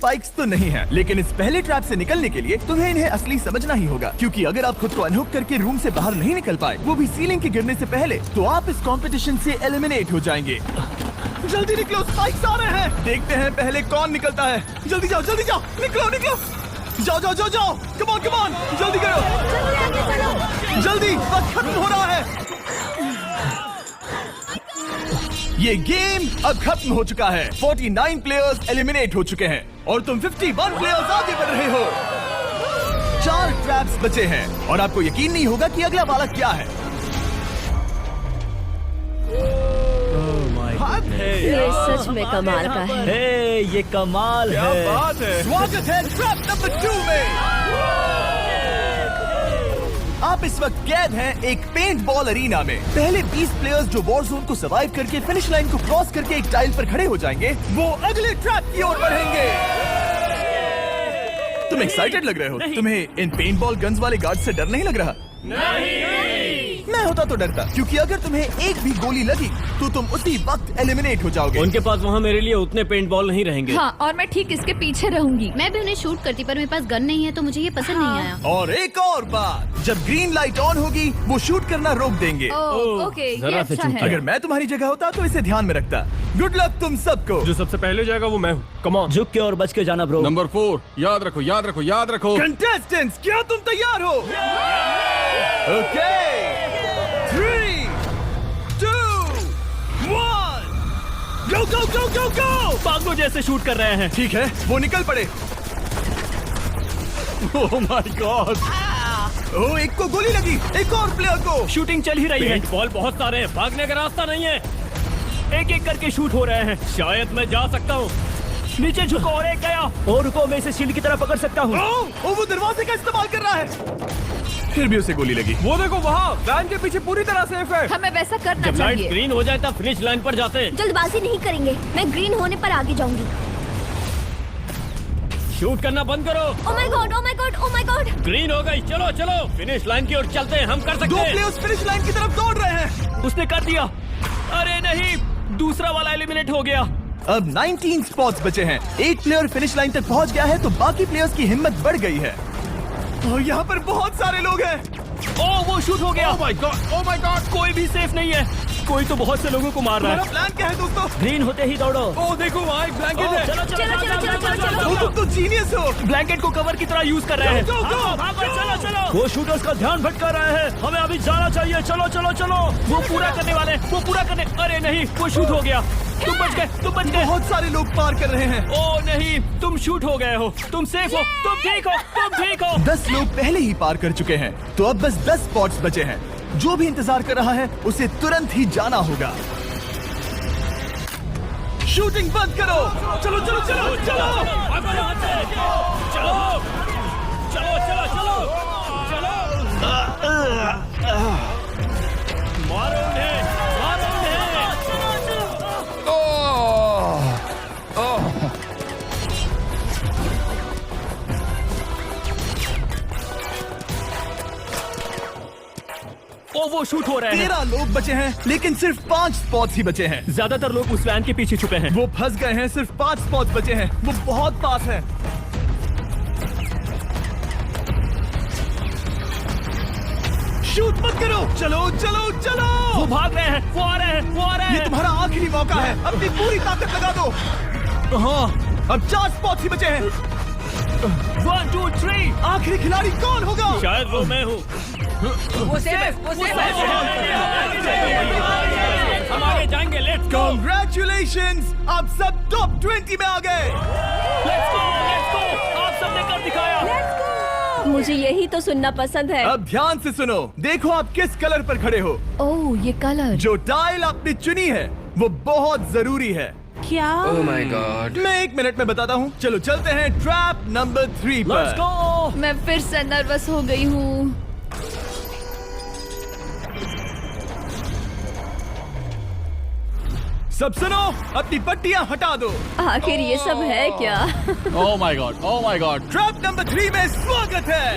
Spikes तो नहीं है, लेकिन इस पहले ट्रैप से निकलने के लिए तुम्हें इन्हें असली समझना ही होगा, क्योंकि अगर आप खुद को अनहुक करके रूम से बाहर नहीं निकल पाए, वो भी सीलिंग के गिरने से पहले, तो आप इस कंपटीशन से एलिमिनेट हो जाएंगे। जल्दी निकलो, स्पाइक्स आ रहे हैं। देखते हैं पहले कौन निकलता है। जल्दी जाओ, निकलो। जाओ, कम ऑन, जल्दी करो, जल्दी, वक्त खत्म हो रहा है। ये गेम अब खत्म हो चुका है। 49 प्लेयर्स एलिमिनेट हो चुके हैं और तुम 51 प्लेयर्स आगे बढ़ रहे हो। 4 ट्रैप्स बचे हैं और आपको यकीन नहीं होगा कि अगला वाला क्या है। ये सच में कमाल का है। ये कमाल क्या है। बात है। स्वागत है ट्रैप नंबर 2 में। आप इस वक्त कैद हैं एक पेंट बॉल अरीना में। पहले 20 प्लेयर्स जो वॉर जोन को सर्वाइव करके फिनिश लाइन को क्रॉस करके एक टाइल पर खड़े हो जाएंगे, वो अगले ट्रैप की ओर बढ़ेंगे। तुम एक्साइटेड लग रहे हो। तुम्हें इन पेंट बॉल गन्स वाले गार्ड से डर नहीं लग रहा? मैं होता तो डरता, क्योंकि अगर तुम्हें एक भी गोली लगी तो तुम उसी वक्त एलिमिनेट हो जाओगे। उनके पास वहाँ मेरे लिए उतने पेंट बॉल नहीं रहेंगे। हाँ, और मैं ठीक इसके पीछे रहूंगी। मैं भी उन्हें शूट करती, पर मेरे पास गन नहीं है तो मुझे ये पसंद नहीं आया। और एक और बात, जब ग्रीन लाइट ऑन होगी वो शूट करना रोक देंगे। ओके, ये जरा से अच्छा चूक है। अगर मैं तुम्हारी जगह होता तो इसे ध्यान में रखता। गुड लक तुम सबको। जो सबसे पहले जाएगा वो मैं हूँ। Come on. झुक के और बच के जाना ब्रो। नंबर 4 याद रखो। कंटेस्टेंट्स, क्या तुम तैयार हो? Okay, 3, 2, 1, go! पागलों जैसे शूट कर रहे हैं। ठीक है, वो निकल पड़े। ओह माय गॉड। ओह, एक को गोली लगी, एक और प्लेयर को। शूटिंग चल ही रही है। बॉल बहुत सारे हैं, भागने का रास्ता नहीं है। एक एक करके शूट हो रहे हैं। शायद मैं जा सकता हूँ। नीचे झुको और एक गया। और रुको, मैं इसे शील्ड की तरह पकड़ सकता हूँ। ओह, वो दरवाजे का इस्तेमाल कर रहा है। फिर भी उसे गोली लगी। वो देखो वहाँ, वैन के पीछे पूरी तरह सेफ है। हमें वैसा करना जब लाइट चाहिए। ग्रीन हो जाए तब फिनिश लाइन पर जाते हैं। जल्दबाजी नहीं करेंगे, मैं ग्रीन होने पर आगे जाऊंगी। शूट करना बंद करो। ओह माय गॉड। ग्रीन हो गई। चलो फिनिश लाइन की ओर चलते हैं। हम कर सकते 2 हैं। प्लेयर्स फिनिश लाइन की तरफ दौड़ रहे हैं। उसने कर दिया। अरे नहीं, दूसरा वाला एलिमिनेट हो गया। अब 19 स्पॉट्स बचे हैं। एक प्लेयर फिनिश लाइन तक पहुंच गया है तो बाकी प्लेयर्स की हिम्मत बढ़ गई है। और यहाँ पर बहुत सारे लोग हैं। ओह, वो शूट हो गया। ओह माय गॉड। कोई भी सेफ नहीं है। कोई तो बहुत से लोगों को मार रहा तुम्हारा है। प्लान क्या है दोस्तों? ग्रीन होते ही दौड़ो। ओह देखो वहाँ एक ब्लैंकेट है। वो तुम तो जीनियस हो। ब्लैंकेट को कवर की तरह यूज कर रहे हैं। Go, go, go! चलो। वो शूटर्स का ध्यान भटका रहे हैं। हमें अभी जाना चाहिए। चलो। वो पूरा करने। अरे नहीं, वो शूट हो गया। तुम बच गए। बहुत सारे लोग पार कर रहे हैं। ओह नहीं, तुम शूट हो गए हो। तुम सेफ हो। तुम ठीक हो। 10 लोग पहले ही पार कर चुके हैं, तो अब बस 10 स्पॉट्स बचे हैं। जो भी इंतजार कर रहा है उसे तुरंत ही जाना होगा। शूटिंग बंद करो। चलो। मारो उन्हें। ओ, वो शूट हो रहे हैं। 13 लोग बचे हैं, लेकिन सिर्फ 5 स्पॉट्स ही बचे हैं। ज्यादातर लोग उस वैन के पीछे छुपे हैं। वो फंस गए हैं। सिर्फ 5 स्पॉट्स बचे हैं। वो बहुत पास है। शूट मत करो। चलो। वो भाग रहे हैं। वो आ रहे हैं। ये तुम्हारा आखिरी मौका है। अपनी पूरी ताकत लगा दो। हाँ, अब 4 स्पॉट्स ही बचे हैं। 1, 2, 3। आखिरी खिलाड़ी कौन होगा? शायद वो मैं हूँ। वो सेफ है। हम आगे जाएंगे। Let's go. Congratulations! आप सब टॉप 20 में आ गए। Let's go. आप सबने कर दिखाया। मुझे यही तो सुनना पसंद है। अब ध्यान से सुनो। देखो आप किस कलर पर खड़े हो। ओह, ये कलर। जो टाइल आपने चुनी है वो बहुत जरूरी है। क्या? ओह माय गॉड। मैं 1 मिनट में बताता हूँ। चलो चलते हैं ट्रैप नंबर 3 लेट्स पर। गो। मैं फिर से नर्वस हो गई हूँ। सब सुनो, अपनी पट्टियां हटा दो। आखिर ये सब है क्या? ओह माय गॉड। ट्रैप नंबर 3 में स्वागत है।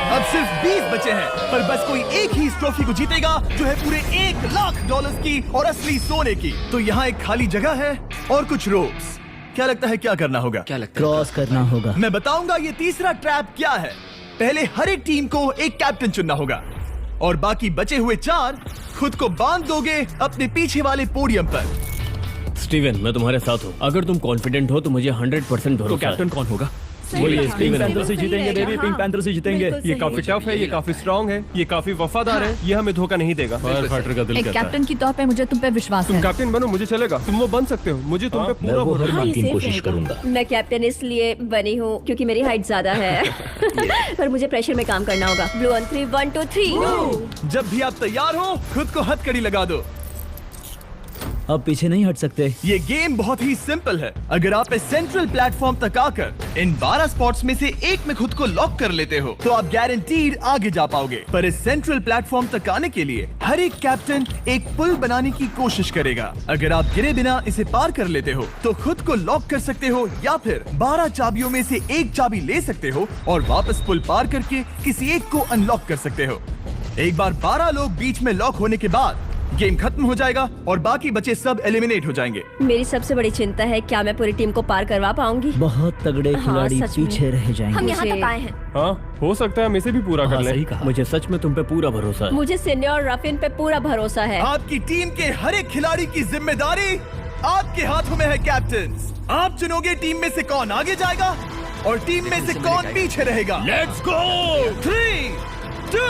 अब सिर्फ 20 बचे हैं, पर बस कोई एक ही इस ट्रॉफी को जीतेगा जो है पूरे $1 लाख की और असली सोने की। तो यहाँ एक खाली जगह है और कुछ रोप्स। क्या लगता है क्या करना होगा? क्या लगता है? क्रॉस करना होगा। मैं बताऊंगा ये तीसरा ट्रैप क्या है। पहले हर एक टीम को एक कैप्टन चुनना होगा और बाकी बचे हुए 4 खुद को बांध दोगे अपने पीछे वाले पोडियम पर। स्टीवन, मैं तुम्हारे साथ हूँ। अगर तुम कॉन्फिडेंट हो तो मुझे 100% भरोसा है। तो कैप्टन कौन होगा? बोलिए, पिंक स्टीवन। पैंथर से जीतेंगे बेबी, पिंक पैंथर से जीतेंगे। ये काफी टफ है, ये काफी स्ट्रांग है, ये काफी वफादार है, ये हमें धोखा नहीं देगा। फायर फाइटर का दिल एक करता है। कैप्टन की तौर पे मुझे तुम पे विश्वास तुम है। कैप्टन बनो, मुझे चलेगा। तुम वो बन सकते हो, मुझे तुम पे पूरा भरोसा हाँ, है। ये सेफ रहेगा। मैं कैप्टन इसलिए बनी हूँ क्योंकि मेरी हाइट ज्यादा है पर मुझे प्रेशर में काम करना होगा। Blue on 3, 1 2 3। जब भी आप तैयार हो खुद को हथकड़ी लगा दो। अब पीछे नहीं हट सकते। ये गेम बहुत ही सिंपल है। अगर आप इस सेंट्रल प्लेटफॉर्म तक आकर इन 12 स्पॉट्स में से एक में खुद को लॉक कर लेते हो तो आप गारंटीड आगे जा पाओगे। पर इस सेंट्रल प्लेटफॉर्म तक आने के लिए हर एक कैप्टन एक पुल बनाने की कोशिश करेगा। अगर आप गिरे बिना इसे पार कर लेते हो तो खुद को लॉक कर सकते हो या फिर 12 चाबियों में से एक चाबी ले सकते हो और वापस पुल पार करके किसी एक को अनलॉक कर सकते हो। एक बार 12 लोग बीच में लॉक होने के बाद गेम खत्म हो जाएगा और बाकी बचे सब एलिमिनेट हो जाएंगे। मेरी सबसे बड़ी चिंता है क्या मैं पूरी टीम को पार करवा पाऊंगी। बहुत तगड़े हाँ, खिलाड़ी सच में। पीछे रह जाएंगे। हम यहाँ मुझे- तक आए हैं। हाँ, हो सकता है हम इसे भी पूरा कर लें। सही कहा। मुझे सच में तुम पे पूरा भरोसा है। मुझे सीनियर रफिन पे पूरा भरोसा है। आपकी टीम के हर एक खिलाड़ी की जिम्मेदारी आपके हाथों में है कैप्टन। आप चुनोगे टीम में से कौन आगे जाएगा और टीम में से कौन पीछे रहेगा। Let's go. 3 2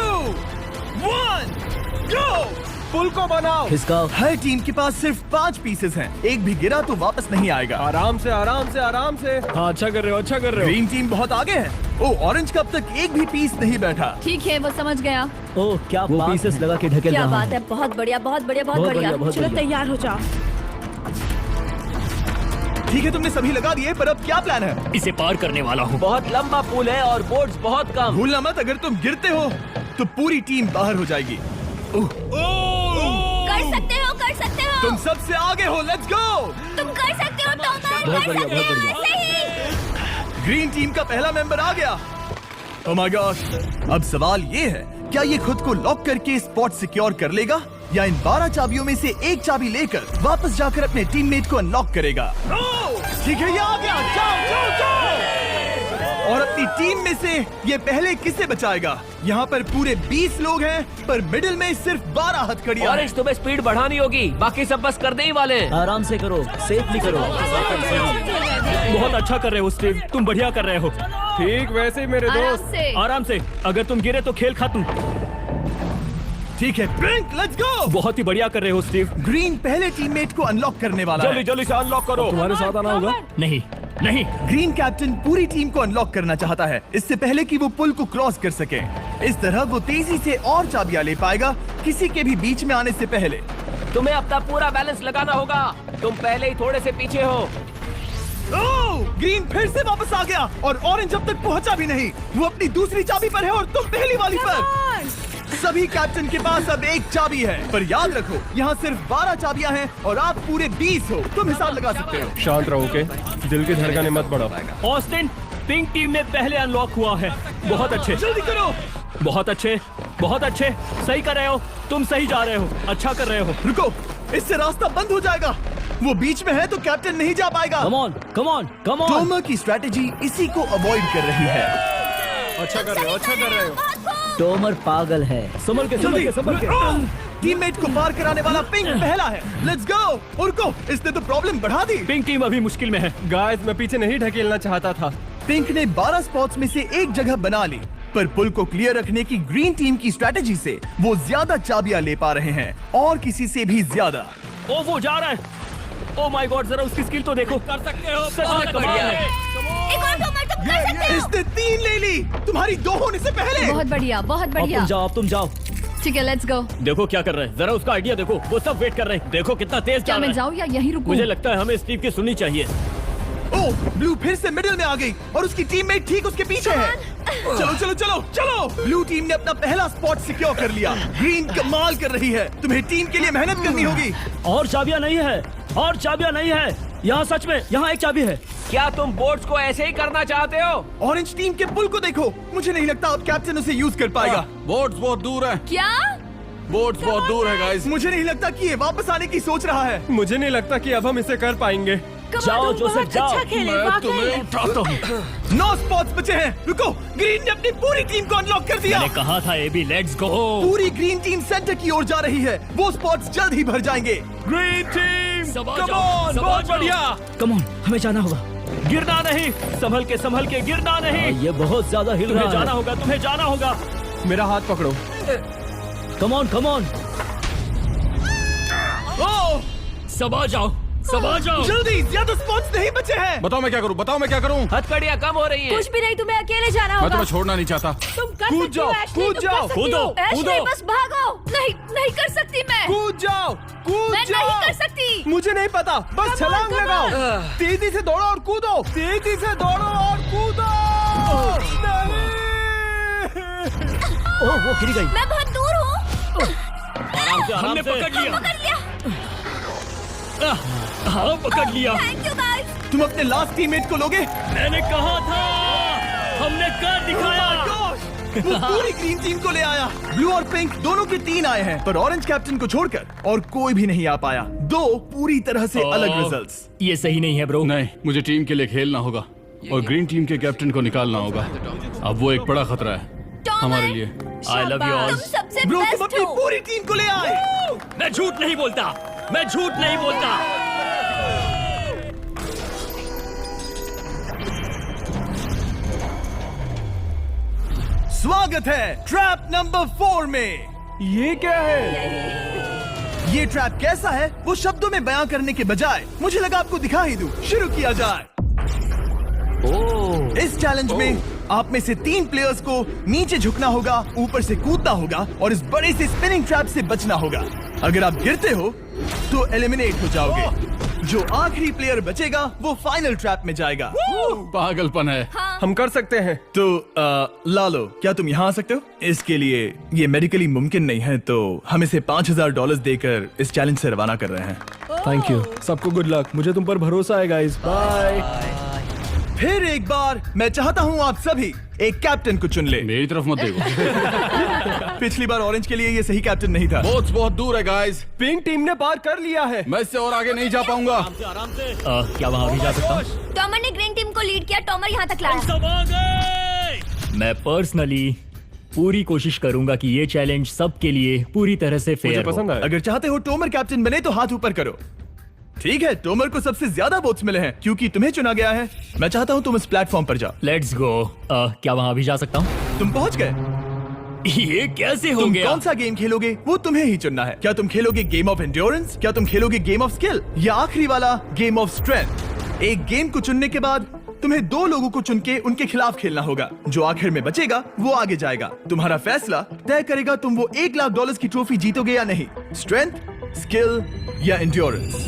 1 गो। पुल को बनाओ। खिसकाओ। हर टीम के पास सिर्फ 5 पीसेस हैं। एक भी गिरा तो वापस नहीं आएगा। आराम से, आराम से, आराम से। हाँ, अच्छा कर रहे हो, अच्छा कर रहे हो। ग्रीन टीम बहुत आगे है। ओ, ऑरेंज कब तक एक भी पीस नहीं बैठा। ठीक है, वो समझ गया। ओह, क्या वो पीसेस लगा के ढकेल क्या रहा बात हूँ। है। बहुत बढ़िया, बहुत बढ़िया, बहुत बहुत बढ़िया। बढ़िया, बहुत चलो बढ़िया। तैयार हो जाओ। ठीक है, तुमने सभी लगा दिए, पर अब क्या प्लान है? इसे पार करने वाला हूँ। बहुत लंबा पुल है और बोर्ड्स बहुत कम। भूलना मत, अगर तुम गिरते हो तो पूरी टीम बाहर हो जाएगी। कर सकते हो, कर सकते हो। तुम सबसे आगे हो। Let's go. तुम कर सकते हो टॉमर, बहुत कर बढ़िया, सकते बहुत हो। बढ़िया। सही। ग्रीन टीम का पहला मेंबर आ गया। ओह माय गॉड। अब सवाल ये है, क्या ये खुद को लॉक करके स्पॉट सिक्योर कर लेगा या इन 12 चाबियों में से एक चाबी लेकर वापस जाकर अपने टीममेट को अनलॉक करेगा? ठीक है, ये आ गया। जाओ जाओ जाओ। और अपनी टीम में से ये पहले किसे बचाएगा? यहाँ पर पूरे 20 लोग हैं पर मिडिल में सिर्फ 12 हथकड़ियां हैं। तुम्हें स्पीड बढ़ानी होगी, बाकी सब बस करने ही वाले। आराम से करो, सेफली करो। बहुत अच्छा कर रहे हो स्टीव, तुम बढ़िया कर रहे हो। ठीक वैसे ही मेरे आराम दोस्त। से। आराम से। अगर तुम गिरे तो खेल खत्म। ठीक है, ब्लिंक, लेट्स गो। बहुत ही बढ़िया कर रहे हो स्टीव। ग्रीन पहले टीममेट को अनलॉक करने वाला है। जल्दी से अनलॉक करो। तुम्हारे साथ आना होगा। नहीं नहीं। ग्रीन कैप्टन पूरी टीम को अनलॉक करना चाहता है इससे पहले कि वो पुल को क्रॉस कर सके। इस तरह वो तेजी से और चाबियां ले पाएगा किसी के भी बीच में आने से पहले। तुम्हें अपना पूरा बैलेंस लगाना होगा, तुम पहले ही थोड़े से पीछे हो। ओह, ग्रीन फिर से वापस आ गया और ऑरेंज अब तक पहुंचा भी नहीं। वो अपनी दूसरी चाबी पर है और तुम पहली वाली पर। सभी कैप्टन के पास अब एक चाबी है, पर याद रखो यहाँ सिर्फ 12 चाबियां हैं और आप पूरे 20 हो। तुम हिसाब लगा सकते हो। शांत रहो, ओके? दिल की धड़कनें मत बढ़ाओ। ऑस्टिन, पिंक टीम में पहले अनलॉक हुआ है। बहुत अच्छे, जल्दी करो। बहुत अच्छे, बहुत अच्छे। सही कर रहे हो, तुम सही जा रहे हो, अच्छा कर रहे हो। रुको, इससे रास्ता बंद हो जाएगा। वो बीच में है तो कैप्टन नहीं जा पाएगा। Come on, come on, come on. Tomar की स्ट्रेटेजी इसी को अवॉइड कर रही है। अच्छा कर रहे हो, अच्छा कर रहे हो। टोमर पागल है। संभल के, संभल के, संभल के। टीममेट को पार कराने वाला पिंक पहला है। Let's go. रुको, इसने तो प्रॉब्लम बढ़ा दी। पिंक टीम अभी मुश्किल में है। गाइस, मैं पीछे नहीं ढकेलना चाहता था। पिंक ने 12 स्पॉट्स में से एक जगह बना ली, पर पुल को क्लियर रखने की ग्रीन टीम की स्ट्रेटेजी से वो ज्यादा चाबियां ले पा रहे हैं और किसी से भी ज्यादा। ओ, वो जा रहा है। ओ माय गॉड, जरा उसकी स्किल तो देखो। कर सकते हो, सच में कमाल है। एक और टॉमर, तुम कर सकते हो। इसने 3 ले ली, तुम्हारी 2 होने से पहले। बहुत बढ़िया, बहुत अब बढ़िया। तुम जाओ, अब तुम जाओ। ठीक है, लेट्स गो। देखो क्या कर रहे हैं, जरा उसका आइडिया देखो। वो सब वेट कर रहे हैं। देखो कितना तेज क्या जा मैं रहा है। जाऊँ या यहीं रुकूं? मुझे लगता है हमें स्टीव की सुननी चाहिए। ओह, ब्लू फिर से मिडिल में आ गई और उसकी टीममेट ठीक उसके पीछे है। चलो चलो चलो चलो। ब्लू टीम ने अपना पहला स्पॉट सिक्योर कर लिया। ग्रीन कमाल कर रही है। तुम्हें टीम के लिए मेहनत करनी होगी। और चाबियां नहीं है, और चाबियां नहीं है। यहाँ सच में, यहाँ एक चाबी है। क्या तुम बोट्स को ऐसे ही करना चाहते हो? ऑरेंज टीम के पुल को देखो। मुझे नहीं लगता अब कैप्टन उसे यूज कर पाएगा। बोट्स बहुत दूर है। क्या? बोट्स बहुत दूर है गाइस। मुझे नहीं लगता कि ये वापस आने की सोच रहा है। मुझे नहीं लगता कि अब हम इसे कर पाएंगे। जाओ जोसेफ जाओ। मैं तुम्हें उठाता हूँ। 9 स्पॉट्स बचे हैं। रुको, ग्रीन ने अपनी पूरी टीम को अनलॉक कर दिया। मैंने कहा था एबी लेट्स गो। पूरी ग्रीन टीम सेंटर की ओर जा रही है। वो स्पॉट्स जल्द ही भर जाएंगे। ग्रीन टीम सबा कम जाओ, ऑन, सबा बहुत जाओ। बढ़िया। कम ऑन, हमें जाना होगा। गिरना नहीं, संभल के गिरना नहीं। ये बहुत ज्यादा हिल रहा है। जाना होगा, तुम्हें जाना होगा। मेरा हाथ पकड़ो। कम ऑन। ओह, सबा जाओ। जल्दी, ज्यादा स्पॉट्स नहीं बचे हैं। बताओ मैं क्या करूँ? हथकड़ियाँ कम हो रही हैं। कुछ भी नहीं, तुम्हें अकेले जाना मैं होगा। तुम्हें छोड़ना नहीं चाहता। तुम कर कूद सकती हो, जाओ, एशली, कूद तुम जाओ, कर सकती कूदो, हो। एशली, कूदो। बस भागो। नहीं कर सकती मैं। कूद जाओ। मैं नहीं कर सकती। मुझे नहीं पता, बस छलांग लगाओ। तेजी से दौड़ो और कूदो। तेजी से दौड़ो और कूदो। ओह, वो गिर गई। मैं बहुत दूर हूँ। हमने पकड़ लिया। हाँ, पकड़ लिया। Thank you guys. तुम अपने लास्ट टीममेट को लोगे? मैंने कहा था, हमने कर दिखाया। वो पूरी ग्रीन टीम को ले आया। ब्लू और पिंक दोनों के 3 आए हैं, पर ऑरेंज कैप्टन को छोड़कर और कोई भी नहीं आ पाया। 2 पूरी तरह से अलग रिजल्ट्स। ये सही नहीं है ब्रो। नहीं, मुझे टीम के लिए खेलना होगा और ग्रीन टीम के कैप्टन को निकालना होगा। अब वो एक बड़ा खतरा है हमारे लिए। I love you all. तुम सबसे ब्रो, तुम बेस्ट अपनी हो। पूरी टीम को ले आए। मैं झूठ नहीं बोलता। स्वागत है ट्रैप नंबर 4 में। ये क्या है? ये ट्रैप कैसा है वो शब्दों में बयां करने के बजाय मुझे लगा आपको दिखा ही दूं। शुरू किया जाए। इस चैलेंज में आप में से 3 प्लेयर्स को नीचे झुकना होगा, ऊपर से कूदना होगा और इस बड़े से स्पिनिंग ट्रैप से बचना होगा। अगर आप गिरते हो तो एलिमिनेट हो जाओगे। जो आखिरी प्लेयर बचेगा वो फाइनल ट्रैप में जाएगा। पागलपन है। हम कर सकते हैं। तो लालो, क्या तुम यहाँ आ सकते हो? इसके लिए ये मेडिकली मुमकिन नहीं है, तो हम इसे $5000 देकर इस चैलेंज से रवाना कर रहे हैं। Thank you. सबको गुड लक। मुझे तुम पर भरोसा है गाइस। बाय। फिर एक बार मैं चाहता हूँ आप सभी एक कैप्टन को चुन ले। मेरी तरफ मत देखो। पिछली बार ऑरेंज के लिए ये सही कैप्टन नहीं था। बहुत दूर है गाइस। पिंक टीम ने पार कर लिया है। मैं इससे और आगे नहीं जा पाऊंगा। आराम से। क्या वहाँ भी जा सकता हूँ? टॉमर ने ग्रीन टीम को लीड किया। टॉमर यहाँ तक लाया। सब आ गए। मैं पर्सनली पूरी कोशिश करूंगा कि ये चैलेंज सबके लिए पूरी तरह से मुझे फेयर हो। पसंद आया। अगर चाहते हो टोमर कैप्टन बने तो हाथ ऊपर करो। ठीक है, टोमर को सबसे ज्यादा वोट्स मिले हैं क्योंकि तुम्हें चुना गया है। मैं चाहता हूँ तुम इस प्लेटफॉर्म पर जाओ। Let's go. क्या वहाँ भी जा सकता हूँ? तुम पहुँच गए। ये कैसे हो तुम गया? कौन सा गेम खेलोगे वो तुम्हें ही चुनना है। क्या तुम खेलोगे गेम ऑफ एंड्योरेंस, क्या तुम खेलोगे गेम ऑफ स्किल, या आखिरी वाला गेम ऑफ स्ट्रेंथ? एक गेम को चुनने के बाद तुम्हें 2 लोगों को चुन के उनके खिलाफ खेलना होगा। जो आखिर में बचेगा वो आगे जाएगा। तुम्हारा फैसला तय करेगा तुम वो $1,00,000 की ट्रॉफी जीतोगे या नहीं। स्ट्रेंथ, स्किल या एंड्योरेंस।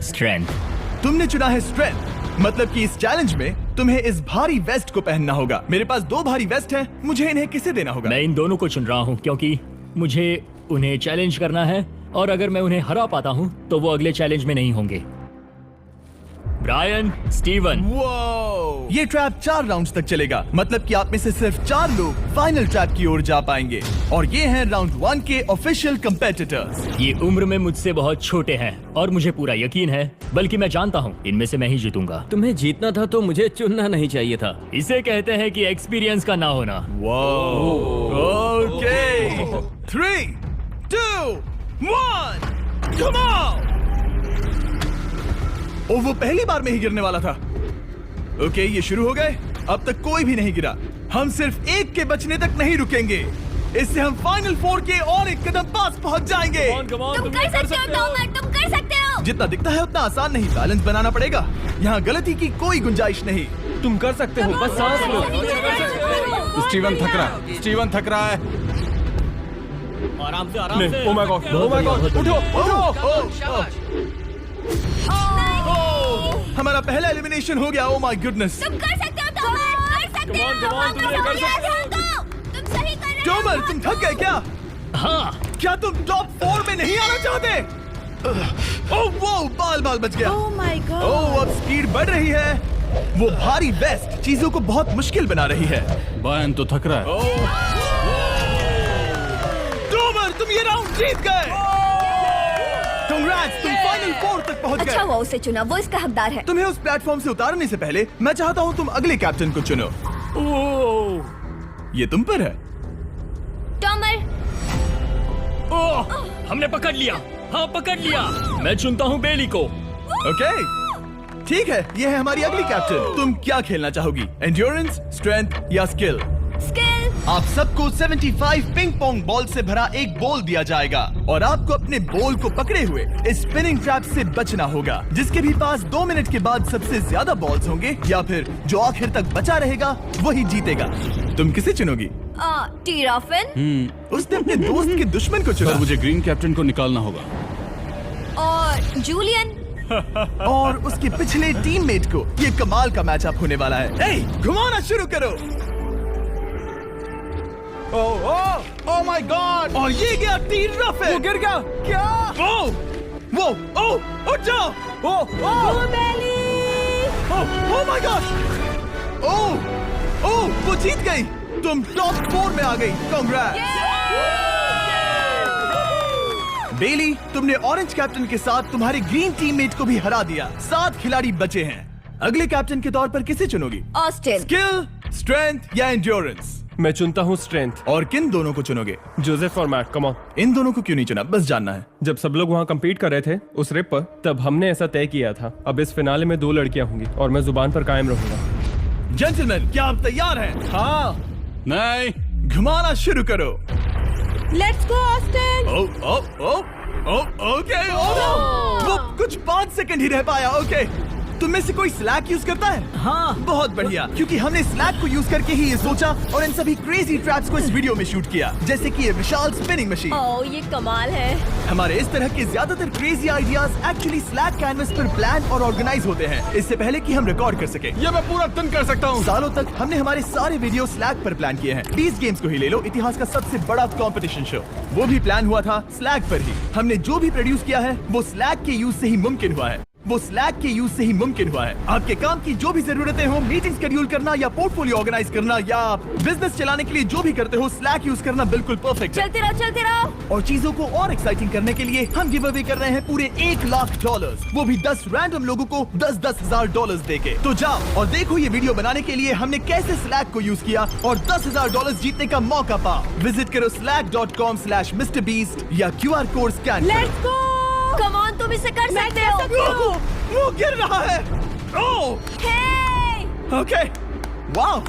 स्ट्रेंथ। तुमने चुना है स्ट्रेंथ, मतलब कि इस चैलेंज में तुम्हें इस भारी वेस्ट को पहनना होगा। मेरे पास 2 भारी वेस्ट हैं, मुझे इन्हें किसे देना होगा? मैं इन दोनों को चुन रहा हूँ क्योंकि मुझे उन्हें चैलेंज करना है और अगर मैं उन्हें हरा पाता हूँ तो वो अगले चैलेंज में नहीं होंगे। Brian, Steven. वो ये ट्रैप 4 राउंड्स तक चलेगा, मतलब कि आप में से सिर्फ 4 लोग फाइनल ट्रैप की ओर जा पाएंगे और ये हैं राउंड 1 के ऑफिशियल कंपेटिटर्स। ये उम्र में मुझसे बहुत छोटे हैं और मुझे पूरा यकीन है, बल्कि मैं जानता हूँ इनमें से मैं ही जीतूंगा। तुम्हें जीतना था तो मुझे चुनना नहीं चाहिए था। इसे कहते हैं कि एक्सपीरियंस का ना होना। Okay, 3, 2, 1, come on. ओ, वो पहली बार में ही गिरने वाला था। ओके, ये शुरू हो गए। अब तक कोई भी नहीं गिरा। हम सिर्फ एक के बचने तक नहीं रुकेंगे। इससे हम फाइनल 4 के और एक कदम पास पहुंच जाएंगे। तुम कर सकते हो टॉमर, तुम कर सकते हो। जितना दिखता है उतना आसान नहीं, बैलेंस बनाना पड़ेगा। यहाँ गलती की कोई गुंजाइश नहीं। तुम कर सकते हो, बस सांस लो। स्टीवन थक रहा है। आराम से। ओह my God, oh my God, उठो। हमारा पहला एलिमिनेशन हो गया। Oh my goodness. तुम कर सकते हो टॉमर, कर सकते हो। तुम सही कर रहे हो। टोमर, तुम थक गए क्या? हाँ। क्या तुम टॉप 4 में नहीं आना चाहते? ओह वो बाल बच गया। ओह माय गॉड। ओह, अब स्पीड बढ़ रही है। वो भारी वेस्ट चीजों को बहुत मुश्किल बना रही है। बायन तो थक रहा है। टोमर, तुम ये राउंड जीत गए। Congrats, तुम फाइनल 4 तक पहुंच अच्छा गए। हुआ उसे चुना, वो इसका हकदार है। तुम्हें उस प्लेटफॉर्म से उतारने से पहले मैं चाहता हूँ तुम अगले कैप्टन को चुनो। ये तुम पर है। टॉमर, ओह, हमने पकड़ लिया। हाँ, पकड़ लिया। मैं चुनता हूँ बेली को। ओके, ठीक है, ये है हमारी अगली कैप्टन। तुम क्या खेलना चाहोगी, एंड्योरेंस, स्ट्रेंथ या स्किल? स्किल। आप सबको 75 पिंग पोंग बॉल से भरा एक बॉल दिया जाएगा और आपको अपने बॉल को पकड़े हुए इस स्पिनिंग ट्रैप से बचना होगा। जिसके भी पास 2 मिनट के बाद सबसे ज्यादा बॉल्स होंगे या फिर जो आखिर तक बचा रहेगा वही जीतेगा। तुम किसे चुनोगी? टीराफिन उसने अपने दोस्त के दुश्मन को पर चुना मुझे ग्रीन कैप्टन को निकालना होगा। और जूलियन। और उसके पिछले टीममेट को। ये कमाल का मैचअप होने वाला है। ए, घुमाना शुरू करो। ओह माय गॉड! और ये गया टीराफिन। वो गिर गया। क्या? वो उठ जाओ। ओह माय गॉड! ओह, वो जीत गई। तुम टॉप 4 में आ गई। कांग्रेट्स। बेली, तुमने ऑरेंज कैप्टन के साथ तुम्हारे ग्रीन टीममेट को भी हरा दिया। 7 खिलाड़ी बचे हैं। अगले कैप्टन के तौर पर किसे चुनोगी? ऑस्टिन। स्किल, स्ट्रेंथ या एंड्योरेंस? मैं चुनता हूँ स्ट्रेंथ। और किन दोनों को चुनोगे? जोसेफ और मैट, कम ऑन। इन दोनों को क्यों नहीं चुना, बस जानना है। जब सब लोग वहाँ कम्पीट कर रहे थे उस रिप पर, तब हमने ऐसा तय किया था। अब इस फिनाले में 2 लड़कियां होंगी और मैं जुबान पर कायम रहूंगा। जेंटलमैन, क्या आप तैयार हैं? हाँ। नहीं, घुमाना शुरू करो। Let's go Austin. ओके। वो कुछ 5 सेकंड ही रह पाया। ओके, तुम में से कोई स्लैक यूज करता है? हाँ। बहुत बढ़िया, क्योंकि हमने स्लैक को यूज करके ही ये सोचा और इन सभी क्रेजी ट्रैप्स को इस वीडियो में शूट किया, जैसे कि ये विशाल स्पिनिंग मशीन। ओह, ये कमाल है। हमारे इस तरह के ज्यादातर crazy ideas actually slack canvas पर प्लान और ऑर्गेनाइज होते हैं, इससे पहले कि हम रिकॉर्ड कर सके। ये मैं पूरा दिन कर सकता हूँ। सालों तक हमने हमारे सारे वीडियो स्लैक पर प्लान किए हैं। 20 गेम्स को ही ले लो, इतिहास का सबसे बड़ा कंपटीशन शो, वो भी प्लान हुआ था स्लैक पर ही। हमने जो भी प्रोड्यूस किया है वो स्लैक के यूज से ही मुमकिन हुआ है। आपके काम की जो भी जरूरतें हो, मीटिंग शेड्यूल करना या पोर्टफोलियो ऑर्गेनाइज करना या बिजनेस चलाने के लिए जो भी करते हो, स्लैक यूज करना बिल्कुल परफेक्ट है। चलते रहो। और चीजों को और एक्साइटिंग करने के लिए हम गिव अवे कर रहे हैं पूरे $1,00,000, वो भी 10 रैंडम लोगों को $10,000 देके। तो जाओ और देखो ये वीडियो बनाने के लिए हमने कैसे स्लैक को यूज किया और $10,000 जीतने का मौका पाओ। विजिट करो slack.com/MrBeast या QR कोड स्कैन करो। Let's go. कम ऑन, तुम इसे कर सकते हो। वो गिर रहा है। ओह, हे! ओके, वाओ,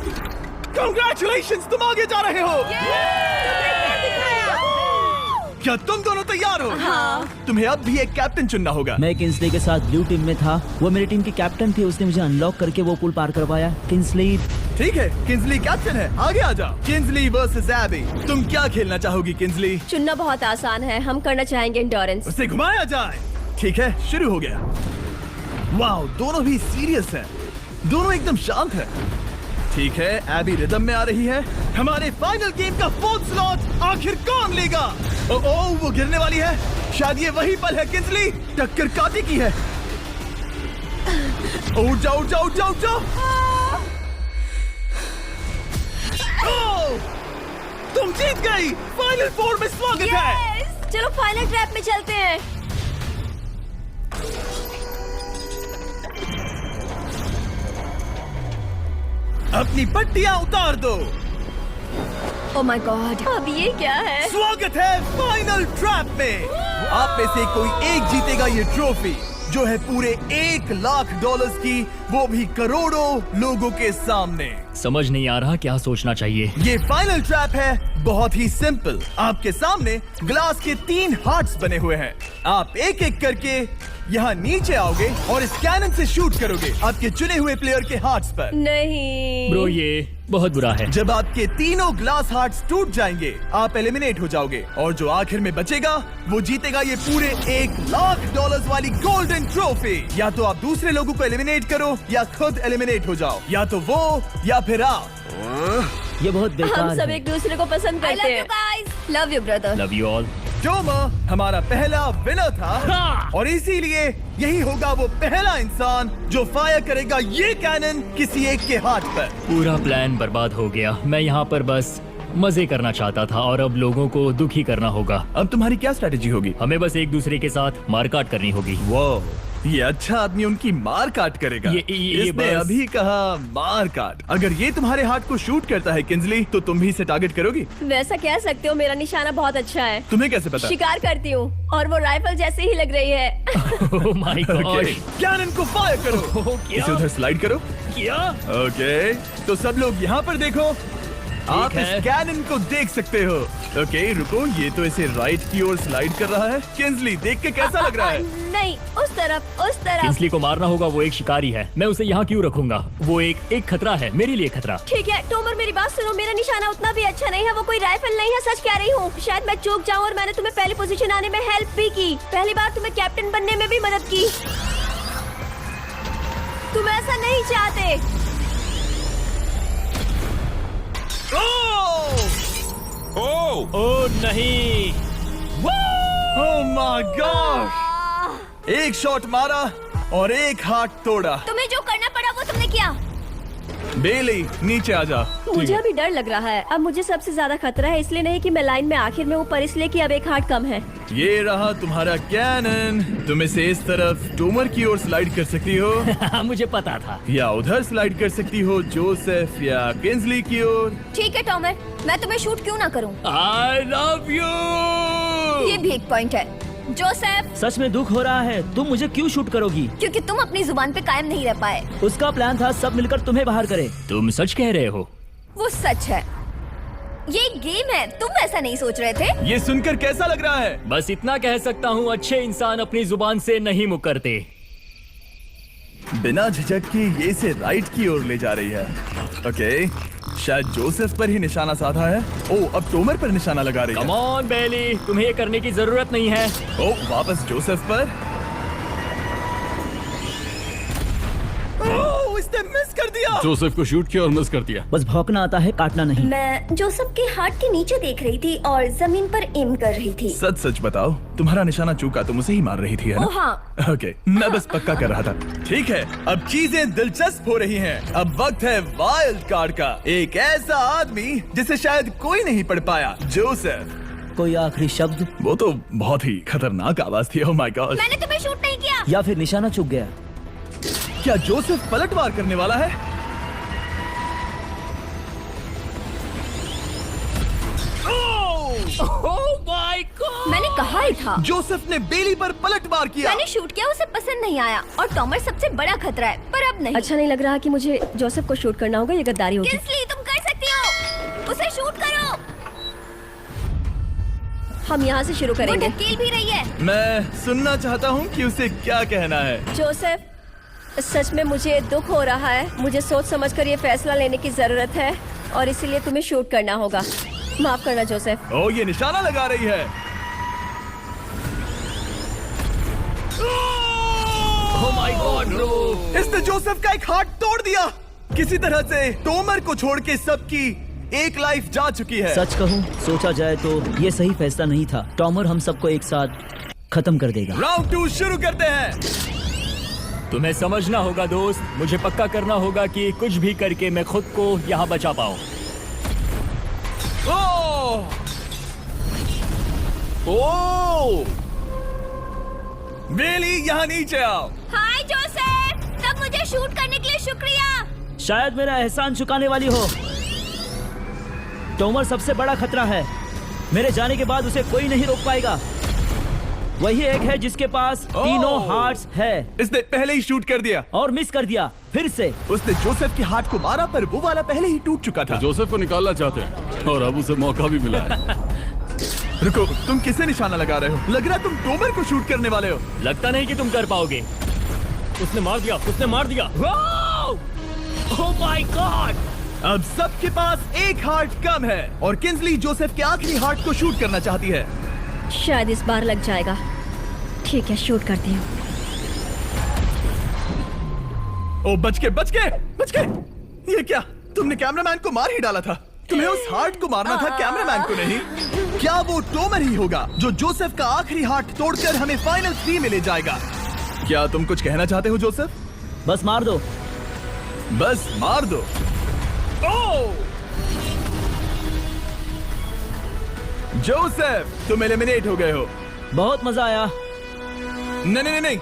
कांग्रेचुलेशंस, तुम आगे जा रहे हो। क्या तुम दोनों तैयार हो? हाँ। तुम्हें अब भी एक कैप्टन चुनना होगा। मैं किंसली के साथ ब्लू टीम में था। वो मेरी टीम की कैप्टन थी, उसने मुझे अनलॉक करके वो पुल पार करवाया। किंसली। ठीक है, किंसली कैप्टन है, आगे आ जाओ। किंसली वर्सेस एबी, तुम क्या खेलना चाहोगी किंसली? चुनना बहुत आसान है, हम करना चाहेंगे एंड्योरेंस। उसे घुमाया जाए। ठीक है, शुरू हो गया। वाओ, दोनों भी सीरियस हैं, दोनों एकदम शांत हैं। ठीक है, एबी रिदम में आ रही है। हमारे फाइनल गेम का 4th स्लॉट आखिर कौन लेगा? ओह, वो गिरने वाली है। शायद ये वही पल है किंसली, टक्कर काटे की है। उठ जाओ, उठ जाओ, उठ जाओ, उठ जाओ। ओह, तुम जीत गई। फाइनल 4 में स्वागत है। चलो फाइनल ट्रैप में चलते हैं। अपनी पट्टियां उतार दो। ओह माय गॉड, अब ये क्या है? स्वागत है फाइनल ट्रैप में। आप में से कोई एक जीतेगा ये ट्रॉफी, जो है पूरे $1,00,000 की, वो भी करोड़ों लोगों के सामने। समझ नहीं आ रहा क्या सोचना चाहिए। ये फाइनल ट्रैप है, बहुत ही सिंपल। आपके सामने ग्लास के 3 हार्ट्स बने हुए हैं। आप एक एक करके यहाँ नीचे आओगे और इस कैनन से शूट करोगे आपके चुने हुए प्लेयर के हार्ट्स पर। नहीं ब्रो, ये बहुत बुरा है। जब आपके तीनों ग्लास हार्ट्स टूट जाएंगे, आप एलिमिनेट हो जाओगे और जो आखिर में बचेगा वो जीतेगा ये पूरे $1,00,000 वाली गोल्डन ट्रॉफी। या तो आप दूसरे लोगों को एलिमिनेट करो या खुद एलिमिनेट हो जाओ, या तो वो या फिर आप। ये बहुत बेकार हम सब है। एक दूसरे को पसंद करते हैं। Love you brother. Love you all. टोमा हमारा पहला विनर था और इसीलिए यही होगा वो पहला इंसान जो फायर करेगा ये कैनन किसी एक के हाथ पर। पूरा प्लान बर्बाद हो गया। मैं यहाँ पर बस मजे करना चाहता था और अब लोगों को दुखी करना होगा। अब तुम्हारी क्या स्ट्रेटेजी होगी? हमें बस एक दूसरे के साथ मारकाट करनी होगी। वो ये अच्छा आदमी उनकी मार काट करेगा। ये इसने बस- अभी कहा मार काट। अगर ये तुम्हारे हार्ट को शूट करता है किंजली, तो तुम भी इसे टारगेट करोगी। वैसा कह सकते हो, मेरा निशाना बहुत अच्छा है। तुम्हें कैसे पता? शिकार करती हूँ और वो राइफल जैसे ही लग रही है। Oh my God. Okay, cannon को फायर करो। इसे उधर स्लाइड करो। क्या? ओके, तो सब लोग यहाँ पर देखो। आप इस है। कैनन को देख सकते हो। ओके, रुको, ये तो इसे राइट की ओर स्लाइड कर रहा है। किंजली, देख के कैसा लग रहा है? नहीं, उस तरफ, उस तरफ। किंसली को मारना होगा, वो एक शिकारी है। मैं उसे यहाँ क्यों रखूंगा? वो एक खतरा है, मेरे लिए खतरा। ठीक है टोमर, मेरी बात सुनो, मेरा निशाना उतना भी अच्छा नहीं है। वो कोई राइफल नहीं है, सच कह रही हूँ। शायद मैं चूक जाऊँ और मैंने तुम्हें पहली पोजीशन आने में हेल्प भी की। पहली बार तुम्हें कैप्टन बनने में भी मदद की। तुम ऐसा नहीं चाहते। ओह नहीं। ओह माय गॉड! एक शॉट मारा और एक हाथ तोड़ा। तुम्हें जो करना पड़ा वो तुमने किया। बेली, नीचे आ जा। मुझे अभी डर लग रहा है। अब मुझे सबसे ज्यादा खतरा है, इसलिए नहीं कि मैं लाइन में आखिर में हूँ, पर इसलिए कि अब एक हार्ट कम है। ये रहा तुम्हारा कैनन। तुम इसे इस तरफ टोमर की ओर स्लाइड कर सकती हो मुझे पता था। या उधर स्लाइड कर सकती हो जोसेफ या किंजली की ओर। ठीक है टोमर, मैं तुम्हें शूट क्यों ना करूँ। I love you. ये भी एक पॉइंट है। जोसेफ, सच में दुख हो रहा है। तुम मुझे क्यों शूट करोगी? क्योंकि तुम अपनी जुबान पे कायम नहीं रह पाए। उसका प्लान था सब मिलकर तुम्हें बाहर करे। तुम सच कह रहे हो? वो सच है। ये एक गेम है, तुम ऐसा नहीं सोच रहे थे। ये सुनकर कैसा लग रहा है? बस इतना कह सकता हूँ, अच्छे इंसान अपनी जुबान से नहीं मुकरते। बिना झिझक के ये इसे राइट की ओर ले जा रही है। ओके, शायद जोसेफ पर ही निशाना साधा है। ओ, अब टोमर पर निशाना लगा रही कम है। ऑन बेली, तुम्हें ये करने की जरूरत नहीं है। ओ, वापस जोसेफ पर। ओ, इसने मिस कर दिया। जोसेफ को शूट किया और मिस कर दिया। बस भौंकना आता है, काटना नहीं। मैं जोसेफ के हाथ के नीचे देख रही थी और जमीन पर एम कर रही थी। सच सच बताओ, तुम्हारा निशाना चूका, तुम उसे ही मार रही थी, है ना? ओ हाँ। ओके, मैं बस पक्का कर रहा था। ठीक है, अब चीजें दिलचस्प हो रही हैं। अब वक्त है वाइल्ड कार्ड का। एक ऐसा आदमी जिसे शायद कोई नहीं पढ़ पाया, जोसेफ। कोई आखिरी शब्द? वो तो बहुत ही खतरनाक आवाज थी। ओह माय गॉड! मैंने तुम्हें शूट नहीं किया। या फिर निशाना चूक गया? क्या जोसेफ पलटवार करने वाला है? Oh my God! मैंने कहा ही था। जोसेफ ने बेली पर पलटवार किया। मैंने शूट किया, उसे पसंद नहीं आया और टॉमर सबसे बड़ा खतरा है, पर अब नहीं। अच्छा नहीं लग रहा कि मुझे जोसेफ को शूट करना होगा, ये गद्दारी होगी। किंसली, तुम कर सकती हो, उसे शूट करो। हम यहाँ से शुरू करेंगे। वो ढकेल भी रही है। मैं सुनना चाहता हूँ कि उसे क्या कहना है। जोसेफ, सच में मुझे दुख हो रहा है। मुझे सोच समझकर ये फैसला लेने की जरूरत है और इसीलिए तुम्हें शूट करना होगा। माफ करना जोसेफ। ओ, ये निशाना लगा रही है। Oh my God bro! इसने जोसेफ का एक हाथ तोड़ दिया। किसी तरह से टोमर को छोड़ के सबकी एक लाइफ जा चुकी है। सच कहूँ, सोचा जाए तो ये सही फैसला नहीं था। टॉमर हम सबको एक साथ खत्म कर देगा। राउंड 2 शुरू करते हैं। तुम्हें समझना होगा दोस्त, मुझे पक्का करना होगा कि कुछ भी करके मैं खुद को यहाँ बचा पाऊँ। ओह! ओह! बेली, यहाँ नीचे आओ। हाय जोसेफ, तब मुझे शूट करने के लिए शुक्रिया। शायद मेरा एहसान चुकाने वाली हो। टोमर सबसे बड़ा खतरा है। मेरे जाने के बाद उसे कोई नहीं रोक पाएगा। वही एक है जिसके पास तीनों हार्ट्स है। इसने पहले ही शूट कर दिया और मिस कर दिया फिर से। उसने जोसेफ के हाथ को मारा, पर वो वाला पहले ही टूट चुका था। जोसेफ को निकालना चाहते हैं और अब उसे मौका भी मिला है। रुको, तुम किसे निशाना लगा रहे हो? लग रहा तुम टोमर को शूट करने वाले हो। लगता नहीं कि तुम कर पाओगे। उसने मार दिया, उसने मार दिया। Oh my God! अब सबके पास एक हार्ट कम है और किंजली जोसेफ के आखिरी हार्ट को शूट करना चाहती है। शायद इस बार लग जाएगा। ठीक है, शूट करती हूँ। ओ, बच के! ये क्या? तुमने कैमरामैन को मार ही डाला था। तुम्हें उस हार्ट को मारना था, कैमरामैन को नहीं। क्या वो टोमर ही होगा जो जोसेफ का आखिरी हार्ट तोड़कर हमें फाइनल 3 में ले जाएगा? क्या तुम कुछ कहना चाहते हो जोसेफ? बस मार दो। बस मार दो। जोसेफ, तुम एलिमिनेट हो गए हो। बहुत मजा आया। नहीं नहीं नहीं,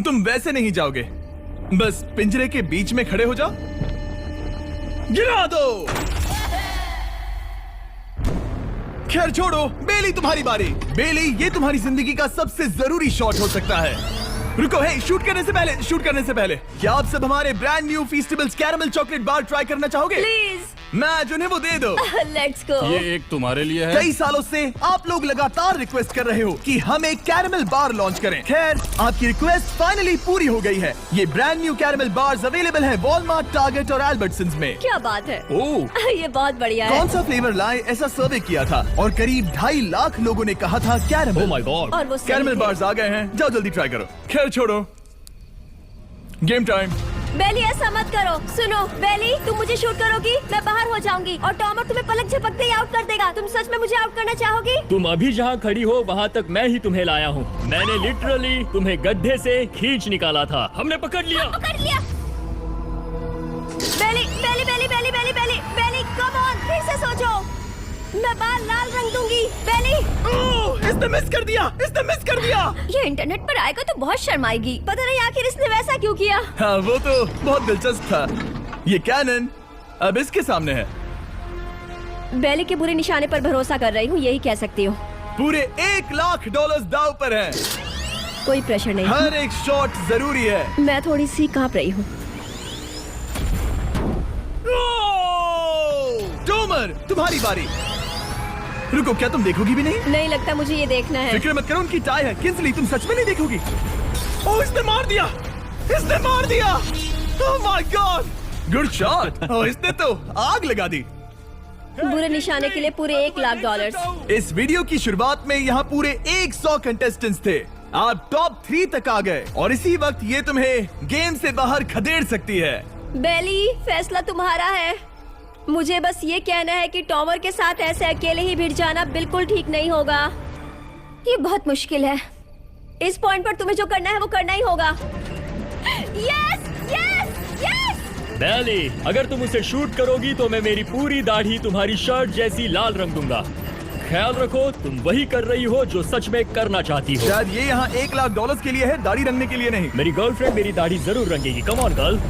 तुम वैसे नहीं जाओगे। बस पिंजरे के बीच में खड़े हो जाओ। गिरा दो। खैर छोड़ो, बेली तुम्हारी बारी। बेली, ये तुम्हारी जिंदगी का सबसे जरूरी शॉट हो सकता है। रुको, हे, शूट करने से पहले क्या आप सब हमारे brand new Feastables caramel chocolate bar try करना चाहोगे? प्लीज मैच उन्हें वो दे दो। Let's go. ये एक तुम्हारे लिए है। कई सालों से आप लोग लगातार रिक्वेस्ट कर रहे हो कि हम एक कैरमल बार लॉन्च करें। खैर, आपकी रिक्वेस्ट फाइनली पूरी हो गई है। ये brand new caramel bars available है वॉलमार्ट, टारगेट और एल्बर्टसन्स में। क्या बात है। ओह, ये बहुत बढ़िया है। कौन सा फ्लेवर लाए, ऐसा सर्वे किया था और करीब 2.5 लाख लोगों ने कहा था कैरमल। Oh my God. और वो सही कैरमल थे। बार्स आ गए हैं, जाओ जल्दी ट्राई करो। खैर छोड़ो, गेम टाइम। बेली ऐसा मत करो। सुनो बेली, तुम मुझे शूट करोगी, मैं बाहर हो जाऊंगी और टॉमर तुम्हें पलक झपकते ही आउट कर देगा। तुम सच में मुझे आउट करना चाहोगी? तुम अभी जहाँ खड़ी हो वहाँ तक मैं ही तुम्हें लाया हूँ। मैंने लिटरली तुम्हें गड्ढे से खींच निकाला था। हमने पकड़ लिया। पकड़ लिया। बेली बेली बेली बेली बेली बेली बेली, कम ऑन, फिर से सोचो। मैं बाल लाल रंग दूंगी। बेली, इसने मिस कर दिया। ये इंटरनेट पर आएगा तो बहुत शर्माएगी। पता नहीं आखिर इसने वैसा क्यों किया। हाँ, वो तो बहुत दिलचस्प था। ये कैनन अब इसके सामने है। बेली के बुरे निशाने पर भरोसा कर रही हूँ, यही कह सकती हूँ। पूरे $1 लाख दाव पर है। कोई प्रेशर नहीं। हर एक शॉट जरूरी है। मैं थोड़ी सी कांप रही हूँ। टॉमर, तुम्हारी बारी। रुको, क्या तुम देखोगी भी नहीं? नहीं लगता मुझे ये देखना है। फिक्र मत करो, उनकी टाई है। किंसली, तुम सच में नहीं देखोगी? ओह, इसने मार दिया। Oh my god, good shot. Oh, इसने तो आग लगा दी। बुरे निशाने के लिए पूरे $1 लाख। इस वीडियो की शुरुआत में यहाँ पूरे 100 कंटेस्टेंट्स थे। आप टॉप 3 तक आ गए और इसी वक्त ये तुम्हें गेम से बाहर खदेड़ सकती है। बेली, फैसला तुम्हारा है। मुझे बस ये कहना है कि टॉमर के साथ ऐसे अकेले ही भिड़ जाना बिल्कुल ठीक नहीं होगा। ये बहुत मुश्किल है। इस पॉइंट पर तुम्हें जो करना है वो करना ही होगा। Yes yes yes. बेली, अगर तुम उसे शूट करोगी तो मैं मेरी पूरी दाढ़ी तुम्हारी शर्ट जैसी लाल रंग दूंगा। ख्याल रखो, तुम वही कर रही हो जो सच में करना चाहती हो। शायद ये यहाँ $1 लाख के लिए है, दाढ़ी रंगने के लिए नहीं। मेरी गर्लफ्रेंड मेरी दाढ़ी जरूर रंगेगी। Come on girl,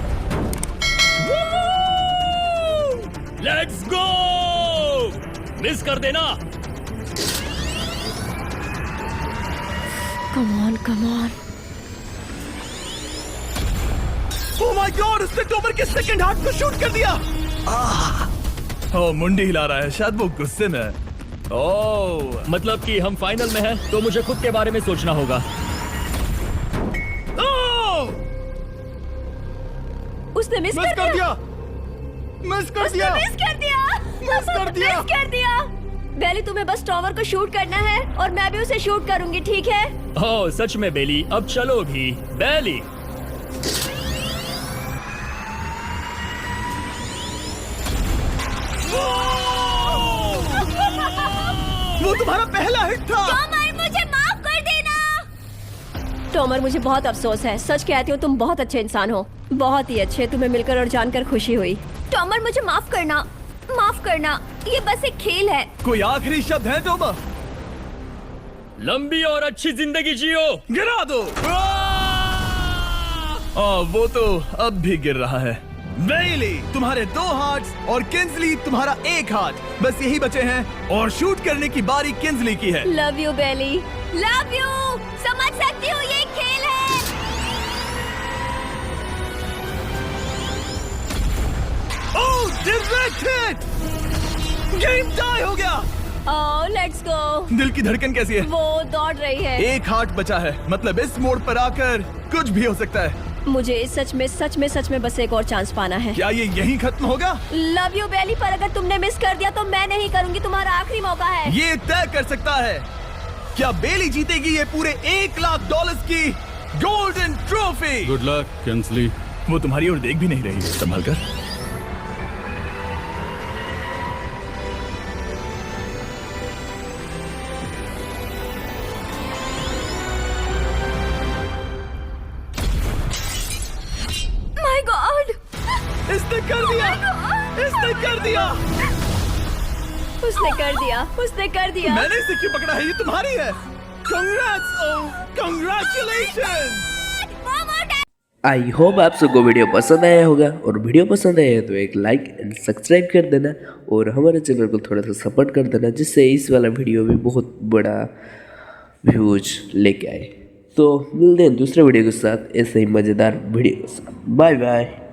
let's go. Miss कर देना। Come on come on. Oh my god, उसने टॉमर के सेकंड हार्ट को शूट कर दिया। ओह, मुंडी हिला रहा है, शायद वो गुस्से में है। ओह, मतलब कि हम फाइनल में हैं, तो मुझे खुद के बारे में सोचना होगा। उसने मिस कर दिया। मिस कर दिया। बेली, तुम्हें बस टॉमर को शूट करना है और मैं भी उसे शूट करूंगी, ठीक है? ओह सच में बेली, अब चलो भी। बेली, वो तुम्हारा पहला हिट था। टॉमर, मुझे माफ कर देना। टॉमर, मुझे बहुत अफसोस है। सच कहती हूँ, तुम बहुत अच्छे इंसान हो, बहुत ही अच्छे। तुम्हें मिलकर और जानकर खुशी हुई। टॉमर, मुझे माफ करना, माफ करना। ये बस एक खेल है। कोई आखिरी शब्द है टॉमर? लंबी और अच्छी जिंदगी जियो। गिरा दो। वो तो अब भी गिर रहा है। बेली, तुम्हारे 2 हार्ट्स और किंसली तुम्हारा 1 हार्ट। बस यही बचे हैं और शूट करने की बारी किंसली की है। Love you Bailey, love you. समझ सकती हूँ, ये एक खेल है। Oh, direct hit. Game tie हो गया। Oh, let's go. दिल की धड़कन कैसी है? वो दौड़ रही है। 1 हार्ट बचा है, मतलब इस मोड़ पर आकर कुछ भी हो सकता है। मुझे सच में बस एक और चांस पाना है। क्या ये यहीं खत्म होगा? लव यू बेली, पर अगर तुमने मिस कर दिया तो मैं नहीं करूंगी। तुम्हारा आखिरी मौका है। ये तय कर सकता है क्या बेली जीतेगी ये पूरे $1 लाख की golden trophy. Good luck Kinsley. वो तुम्हारी ओर देख भी नहीं रही है, संभल कर। माय गॉड, इसने कर दिया। इसने कर दिया। उसने कर दिया, उसने कर दिया। मैंने इसे क्यों पकड़ा है? ये तुम्हारी है। Congratulations! आई होप आप सबको वीडियो पसंद आया होगा, और वीडियो पसंद आया तो एक लाइक एंड सब्सक्राइब कर देना और हमारे चैनल को थोड़ा सा सपोर्ट कर देना, जिससे इस वाला वीडियो भी बहुत बड़ा व्यूज लेके आए। तो मिलते हैं दूसरे वीडियो के साथ, ऐसे ही मज़ेदार वीडियो के साथ। Bye bye.